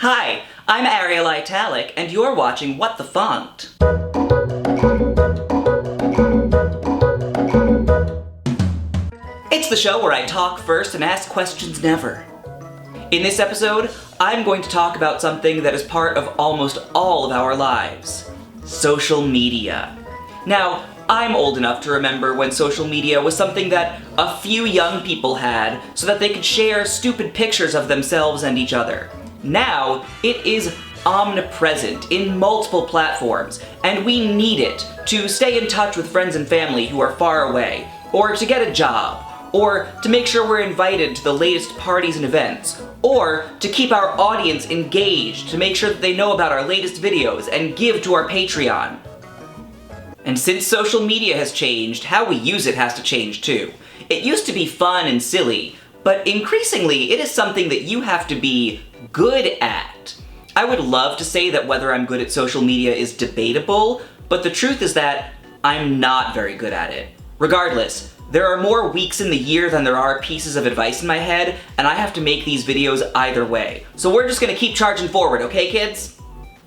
Hi, I'm Arial Italic, and you're watching What the Font. It's the show where I talk first and ask questions never. In this episode, I'm going to talk about something that is part of almost all of our lives. Social media. Now, I'm old enough to remember when social media was something that a few young people had so that they could share stupid pictures of themselves and each other. Now, it is omnipresent in multiple platforms, and we need it to stay in touch with friends and family who are far away, or to get a job, or to make sure we're invited to the latest parties and events, or to keep our audience engaged to make sure that they know about our latest videos and give to our Patreon. And since social media has changed, how we use it has to change too. It used to be fun and silly, but increasingly it is something that you have to be good at. I would love to say that whether I'm good at social media is debatable, but the truth is that I'm not very good at it. Regardless, there are more weeks in the year than there are pieces of advice in my head, and I have to make these videos either way. So we're just gonna keep charging forward, okay kids?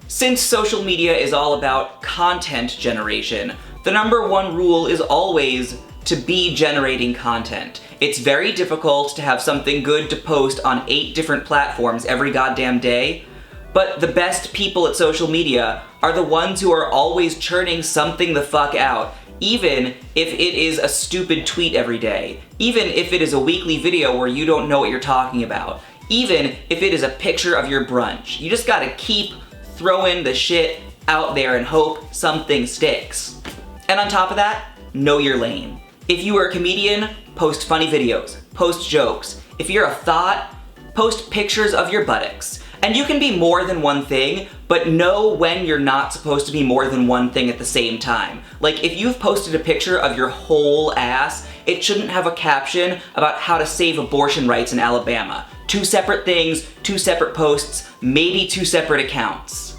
Since social media is all about content generation, the number one rule is always to be generating content. It's very difficult to have something good to post on 8 different platforms every goddamn day, but the best people at social media are the ones who are always churning something the fuck out, even if it is a stupid tweet every day, even if it is a weekly video where you don't know what you're talking about, even if it is a picture of your brunch. You just gotta keep throwing the shit out there and hope something sticks. And on top of that, know your lane. If you are a comedian, post funny videos, post jokes. If you're a thought, post pictures of your buttocks. And you can be more than one thing, but know when you're not supposed to be more than one thing at the same time. Like, if you've posted a picture of your whole ass, it shouldn't have a caption about how to save abortion rights in Alabama. 2 separate things, 2 separate posts, maybe 2 separate accounts.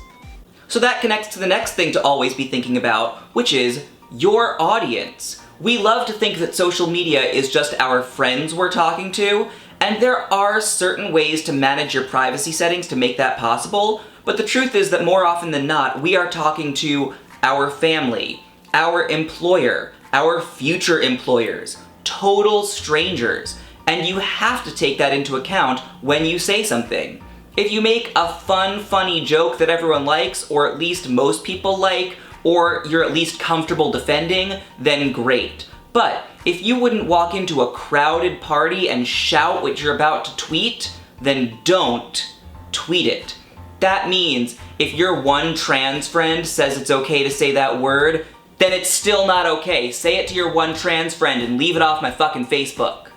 So that connects to the next thing to always be thinking about, which is your audience. We love to think that social media is just our friends we're talking to, and there are certain ways to manage your privacy settings to make that possible, but the truth is that more often than not, we are talking to our family, our employer, our future employers, total strangers, and you have to take that into account when you say something. If you make a fun, funny joke that everyone likes, or at least most people like, or you're at least comfortable defending, then great. But if you wouldn't walk into a crowded party and shout what you're about to tweet, then don't tweet it. That means if your one trans friend says it's okay to say that word, then it's still not okay. Say it to your one trans friend and leave it off my fucking Facebook.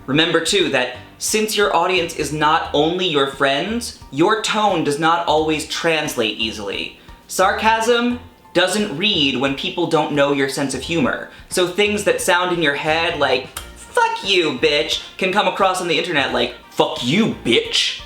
Remember too that since your audience is not only your friends, your tone does not always translate easily. Sarcasm doesn't read when people don't know your sense of humor. So things that sound in your head like, fuck you, bitch, can come across on the internet like, fuck you, bitch.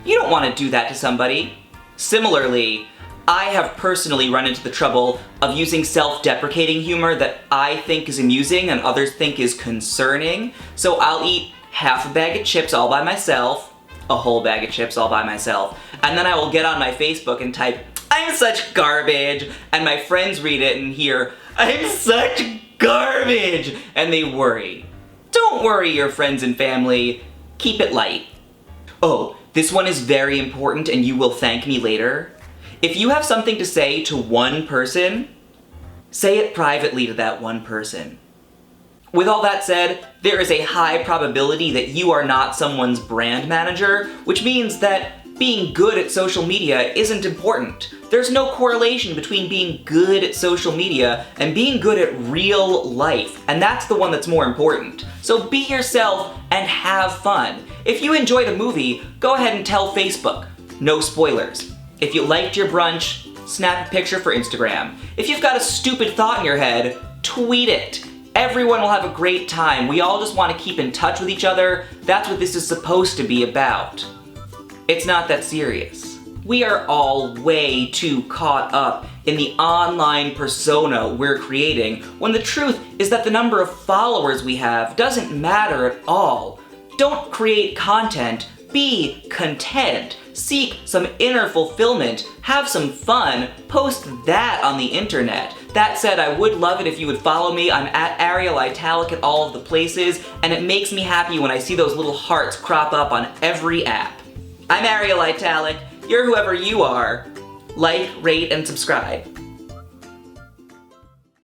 You don't want to do that to somebody. Similarly, I have personally run into the trouble of using self-deprecating humor that I think is amusing and others think is concerning. So I'll eat half a bag of chips all by myself, a whole bag of chips all by myself, and then I will get on my Facebook and type, I'm such garbage, and my friends read it and hear, I'm such garbage, and they worry. Don't worry, your friends and family. Keep it light. Oh, this one is very important and you will thank me later. If you have something to say to one person, say it privately to that one person. With all that said, there is a high probability that you are not someone's brand manager, which means that being good at social media isn't important. There's no correlation between being good at social media and being good at real life, and that's the one that's more important. So be yourself and have fun. If you enjoyed a movie, go ahead and tell Facebook. No spoilers. If you liked your brunch, snap a picture for Instagram. If you've got a stupid thought in your head, tweet it. Everyone will have a great time. We all just want to keep in touch with each other. That's what this is supposed to be about. It's not that serious. We are all way too caught up in the online persona we're creating, when the truth is that the number of followers we have doesn't matter at all. Don't create content, be content. seek some inner fulfillment, have some fun, post that on the internet. That said, I would love it if you would follow me. I'm at Arial Italic at all of the places, and it makes me happy when I see those little hearts crop up on every app. I'm Arial Italic. You're whoever you are. Like, rate, and subscribe.